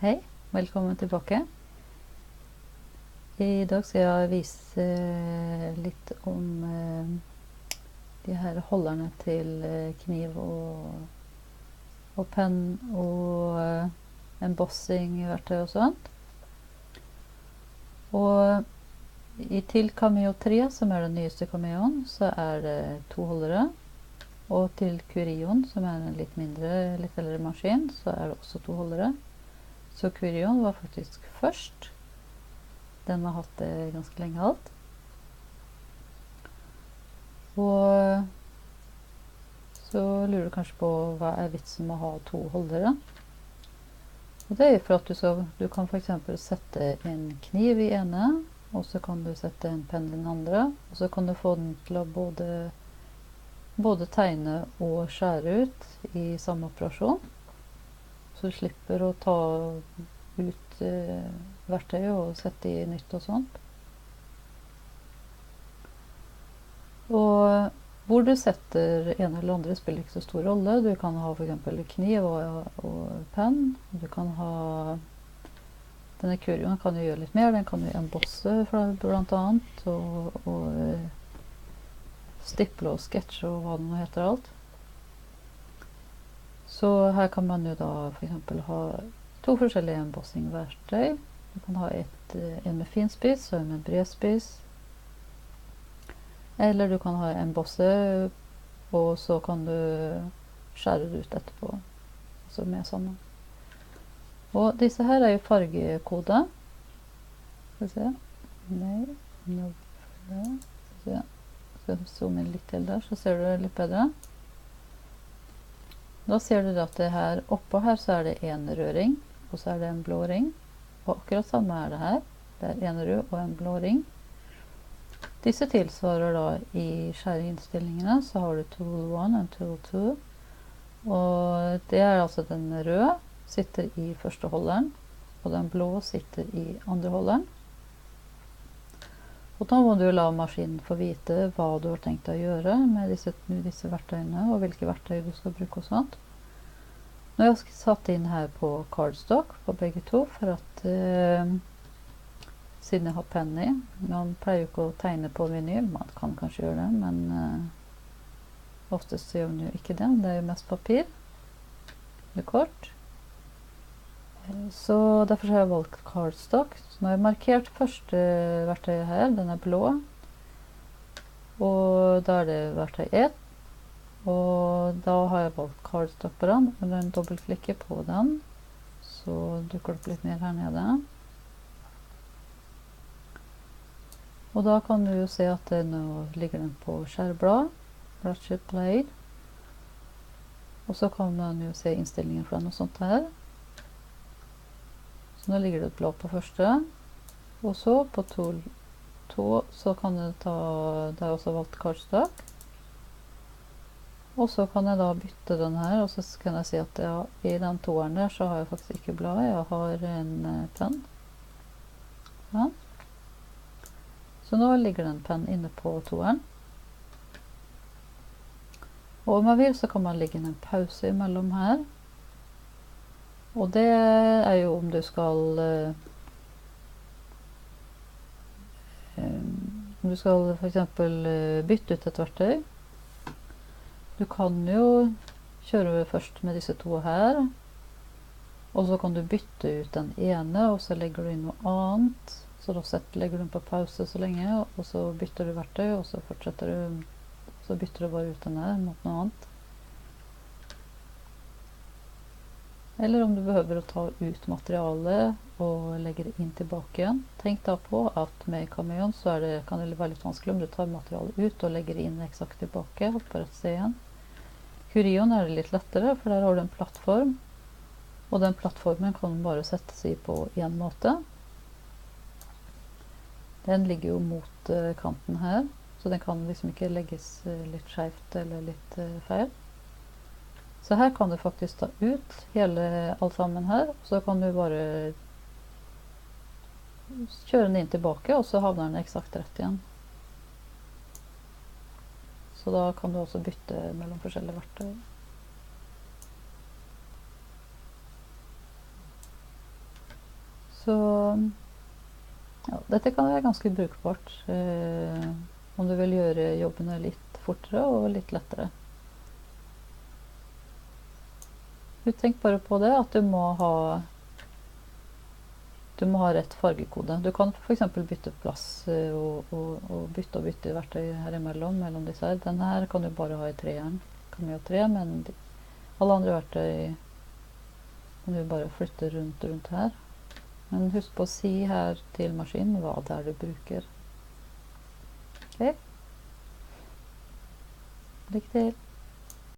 Hei, velkommen tilbake. I dag skal jeg vise litt om de her holderne til kniv og penn og embossing-verktøy og sånt. Og til Cameo 3, som er den nyeste Cameoen, så er det 2 holdere. Og til Curion, som er en litt mindre, litt eldre maskin, så er det også 2 holdere. Så Curion var faktisk først. Den har hatt det ganske lenge alt. Og så lurer du kanskje på hva er vitsen med å ha 2 holdere. Og det er for at du kan for eksempel sette en kniv i ene, og så kan du sette en penn i den andre, og så kan du få den til å både tegne og skjære ut i samme operasjon. Så du slipper å ta ut verktøyet og sette i nytt og sånt. Og hvor du setter en eller andre spiller ikke så stor rolle. Du kan ha for eksempel kniv og penn. Du kan ha denne Curioen kan jo gjøre litt mer. Den kan jo embosse blant annet, og stiple og sketsje og hva det nå heter alt. Så her kan man jo da for eksempel ha 2 forskjellige embossing-verktøy. Du kan ha en med fin spiss og en med bred spiss. Eller du kan ha embosse, og så kan du skjære det ut etterpå. Altså med sammen. Og disse her er jo fargekode. Skal vi se. Nei. Skal vi zoome inn litt til der, så ser du det litt bedre. Da ser du at det her oppå her så er det en rød ring, og så er det en blå ring. Og akkurat samme er det her. Det er en rød og en blå ring. Disse tilsvarer da i skjæreinnstillingene, så har du tool 1 og tool 2. Og det er altså den røde sitter i første holderen, og den blå sitter i andre holderen. Og da må du la maskinen få vite hva du har tenkt å gjøre med disse verktøyene, og hvilke verktøy du skal bruke og sånt. Nå har jeg satt inn her på cardstock på begge to, for at siden jeg har penn i. Man pleier jo ikke å tegne på vinyl, man kan kanskje gjøre det, men oftest gjør man jo ikke det. Det er jo mest papir, det kort. Så derfor har jeg valgt cardstock. Så nå har jeg markert første verktøyet her, den er blå. Og da er det verktøy 1. Og da har jeg valgt cardstock på den, og når jeg dobbeltklikker på den, så dukker det opp litt mer her nede. Og da kan du jo se at nå ligger den på skjærblad, ratchet blade. Og så kan man jo se innstillingen for den og sånt her. Så nå ligger det et blå på første, og så på tool 2 så kan du ta, det er også valgt cardstock. Og så kan jeg da bytte den her, og så kan jeg si at i den toeren der så har jeg faktisk ikke blad, jeg har en penn. Ja. Så nå ligger det en penn inne på toeren. Og om man vil så kan man legge inn en pause imellom her. Og det er jo om du skal for eksempel bytte ut et verktøy. Du kan jo kjøre først med disse to her, og så kan du bytte ut den ene, og så legger du inn noe annet. Så da legger du den på pause så lenge, og så bytter du verktøy, og så fortsetter du, så bytter du bare ut den her mot noe annet. Eller om du behøver å ta ut materialet og legge det inn tilbake igjen. Tenk da på at med Cameoen så kan det være litt vanskelig om du tar materialet ut og legger det inn eksakt tilbake på rett sted igjen. Curion er det litt lettere, for der har du en plattform. Og den plattformen kan bare settes i på en måte. Den ligger jo mot kanten her, så den kan liksom ikke legges litt skjevt eller litt feil. Så her kan du faktisk ta ut alt sammen her, og så kan du bare kjøre den inn tilbake, og så havner den eksakt rett igjen. Så da kan du også bytte mellom forskjellige verktøy. Så ja, dette kan være ganske brukbart om du vil gjøre jobbene litt fortere og litt lettere. Tenk bare på det, at du må ha rett fargekode. Du kan for eksempel bytte plass og bytte verktøy her mellom disse her. Denne her kan du bare ha i treeren. Cameo 3, men alle andre verktøy kan du bare flytte rundt her. Men husk på å si her til maskinen hva det er du bruker. Ok. Lykke til!